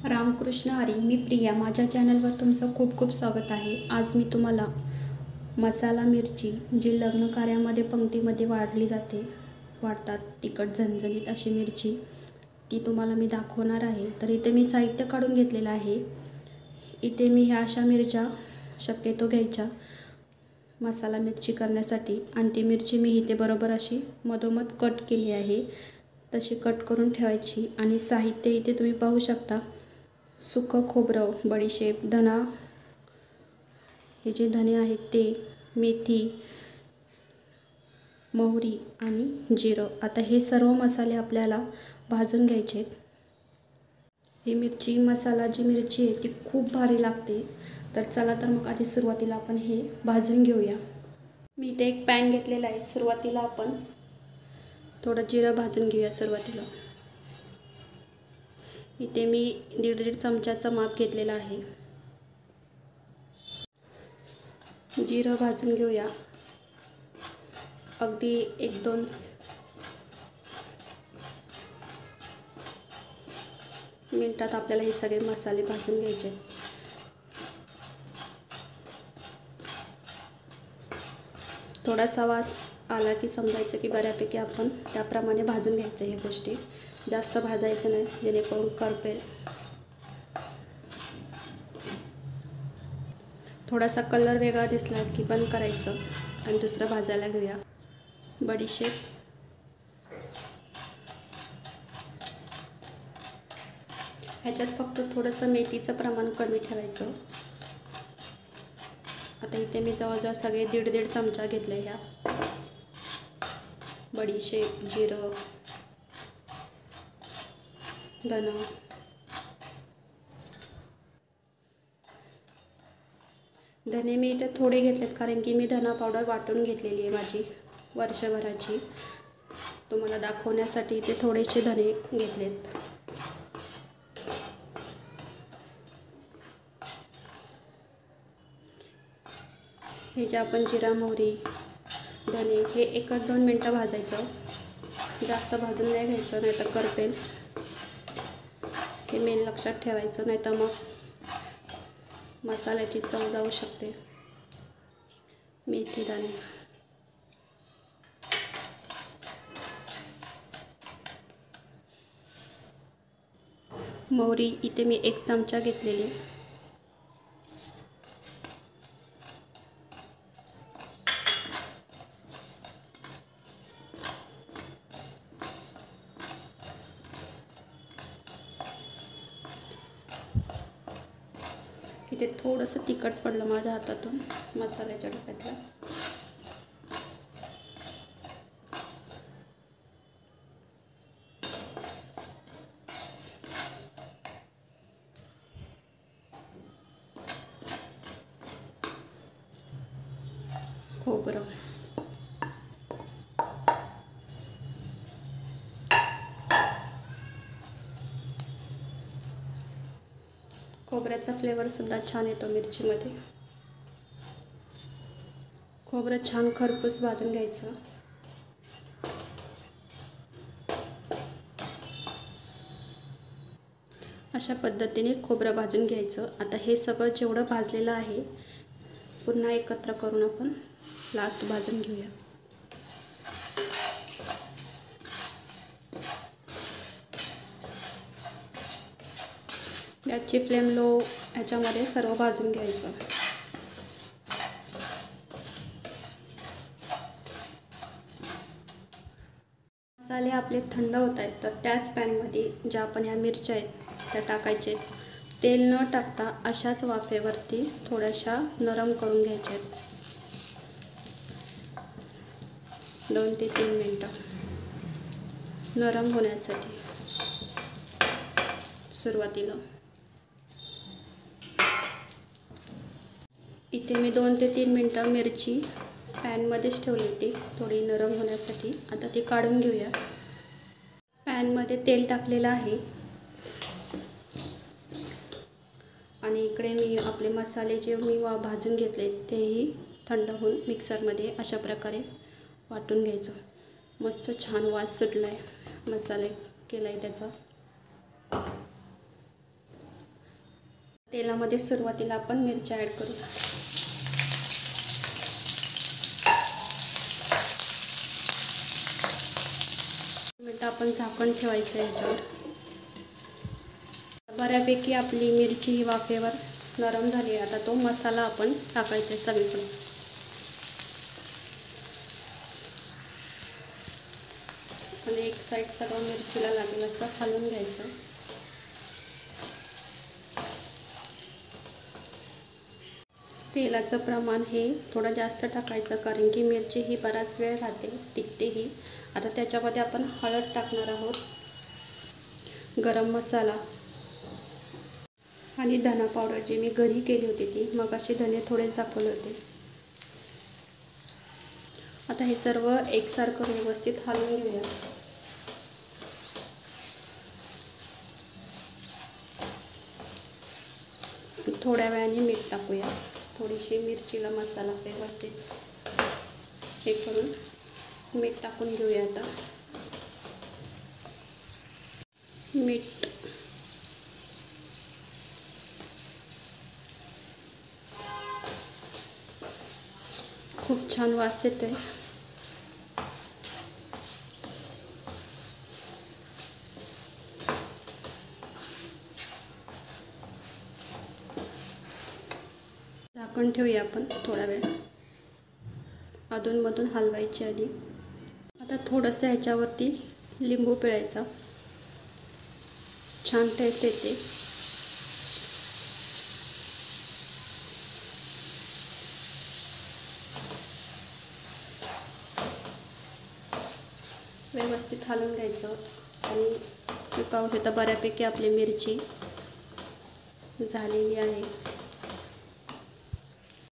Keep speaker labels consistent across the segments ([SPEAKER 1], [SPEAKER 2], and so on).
[SPEAKER 1] रामकृष्ण हरी. मी प्रिया. माझ्या चॅनलवर तुमचं खूप खूप स्वागत आहे. आज मी तुम्हाला मसाला मिरची जी लग्न कार्यामध्ये पंक्तीमध्ये वाढतात तिखट झणझणीत अशी मिरची ती तुम्हाला मी दाखवणार आहे. तर इथे मी साहित्य काढून घेतलेलं आहे. इथे मी ह्या अशा मिरच्या शक्यतो घ्यायच्या मसाला मिरची करण्यासाठी आणि ती मिरची मी इथे बरोबर अशी मधोमध कट केली आहे. तशी कट करून ठेवायची. आणि साहित्य इथे तुम्ही पाहू शकता. सुकं खोबरं, बडीशेप, धना, हे जे धने आहेत ते, मेथी, मोहरी आणि जिरं. आता हे सर्व मसाले आपल्याला भाजून घ्यायचे आहेत. ही मिरची मसाला जी मिरची आहे ती खूप भारी लागते. तर चला तर मग आधी सुरुवातीला आपण हे भाजून घेऊया. मी इथे एक पॅन घेतलेला आहे. सुरुवातीला आपण थोडं जिरं भाजून घेऊया. सुरुवातीला इथे मी 1.5 चमचाचा माप घेतलेला आहे. जिरं भाजून घेऊया. अगदी 1-2 मिनिटात आपल्याला हे सगळे मसाले भाजून घ्यायचे. थोडासा वास आला की समजायचं की बऱ्यापैकी आपण त्याप्रमाणे भाजून घ्यायचं. हे गोष्टी जास्त भाजायचं नाही जेणेकरून करपेल. थोडासा कलर वेगळा दिसला की बंद करायचं आणि दुसरं भाजायला घेऊया. बडीशेप, ह्याच्यात फक्त थोडंसं मेथीचं प्रमाण कमी ठेवायचं. आता इथे मी जवळजवळ सगळे 1.5 चमचा घेतले. ह्या बडीशेप, जिरं, धना, धने मी इथे थोडे घेतलेत कारण की मी धना पावडर वाटून घेतलेली आहे माझी वर्षभराची. तुम्हाला दाखवण्यासाठी इथे थोडेसे धने घेतलेत. हे जे आपण जिरा, मोहरी, धने हे 1-2 मिनटं भाजायचं. जास्त भाजून नाही घ्यायचं नाही तर करपेल. हे मेन लक्षात ठेवायचं नाही तर मग मसाल्याची चव जाऊ शकते. मेथी दाणे, मोहरी इथे मी 1 चमचा घेतलेली. इथे थोडंसं तिखट पडलं माझ्या हातातून मसाल्याच्या डब्यातलं. खोबरं, खोबऱ्याचा फ्लेवरसुद्धा छान येतो मिरचीमध्ये. खोबरं छान खरपूस भाजून घ्यायचं. अशा पद्धतीने खोबरं भाजून घ्यायचं. आता हे सगळं जेवढं भाजलेलं आहे पुन्हा एकत्र करून आपण लास्ट भाजून घेऊया. गॅसची फ्लेम लो ह्याच्यामध्ये सर्व भाजून घ्यायचं. मसाले आपले थंड होत आहेत तर त्याच पॅनमध्ये ज्या आपण ह्या मिरच्या आहेत त्या टाकायचे. तेल न टाकता अशाच वाफेवरती थोड्याशा नरम करून घ्यायच्या आहेत. 2 ते 3 मिनटं नरम होण्यासाठी. सुरुवातीला इथे मी 2 ते 3 मिनटं मिरची पॅनमध्येच ठेवली होती थोडी नरम होण्यासाठी. आता ती काढून घेऊया. पॅनमध्ये तेल टाकलेलं आहे आणि इकडे मी आपले मसाले जे मी भाजून घेतले तेही थंड होऊन मिक्सरमध्ये अशा प्रकारे वाटून घ्यायचं. मस्त छान वास सुटला आहे. मसाले केला आहे त्याचा. तेलामध्ये सुरुवातीला आपण मिरच्या ॲड करू. मिनिट आपण झाकण ठेवायचं याच्यावर. बऱ्यापैकी आपली मिरची ही वाफेवर नरम झाली आहे. आता तो मसाला आपण टाकायचा आहे सगळीकडे. आणि एक साईड सगळं मिरचीला लागेल असं हलवून घ्यायचं. तेलाचं प्रमाण हे थोडं जास्त टाकायचं, कारण की मिरची ही बराच वेळ राहते, टिकते ही. आता त्याच्यामध्ये आपण हळद टाकणार आहोत, गरम मसाला आणि धना पावडर जी मी घरी केली होती ती. मग असे धने थोडेच दाखवले होते. आता हे सर्व एकसारखं व्यवस्थित हलवून घेऊया. थोड्या वेळाने मीठ टाकूया. थोडीशी मिरचीला मसाला व्यवस्थित हे करून मीठ टाकून घेऊया. आता मीठ खूप छान वास येतोय. झाकण ठेवूया आपण थोडा वेळ, अधूनमधून हलवायची आधी. आता थोडंसं ह्याच्यावरती लिंबू पिळायचा, छान टेस्ट येते. व्यवस्थित हलवून घ्यायचं. आणि मी पाहू शकता बऱ्यापैकी आपली मिरची झालेली आहे.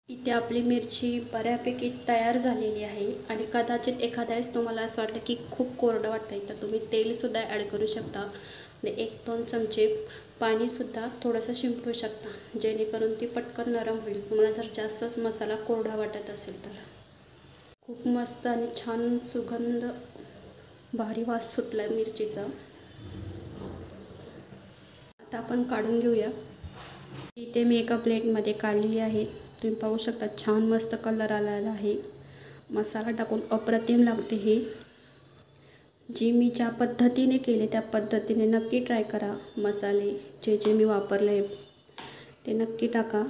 [SPEAKER 1] इथे आपली मिरची बऱ्यापैकी तयार झालेली आहे. आणि कदाचित एखाद्या वेळेस तुम्हाला असं वाटलं की खूप कोरडं वाटतंय, तर तुम्ही तेलसुद्धा ॲड करू शकता. आणि 1-2 चमचे पाणीसुद्धा थोडंसं शिंपडू शकता, जेणेकरून ती पटकन नरम होईल. तुम्हाला जर जास्तच मसाला कोरडा वाटत असेल तर. खूप मस्त आणि छान सुगंध, भारी वास सुटला आहे मिरचीचा. आता आपण काढून घेऊया. इथे मी एका प्लेटमध्ये काढलेली आहे. तुम्ही पाहू शकता छान मस्त कलर आलेला आहे. मसाला टाकून अप्रतिम लागते ही. जी मी ज्या पद्धतीने केले त्या पद्धतीने नक्की ट्राय करा. मसाले जे मी वापरले ते नक्की टाका.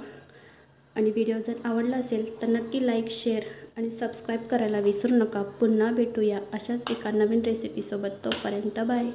[SPEAKER 1] आणि व्हिडिओ जर आवडला असेल तर नक्की लाईक, शेअर आणि सबस्क्राईब करायला विसरू नका. पुन्हा भेटूया अशाच एका नवीन रेसिपीसोबत. तोपर्यंत बाय.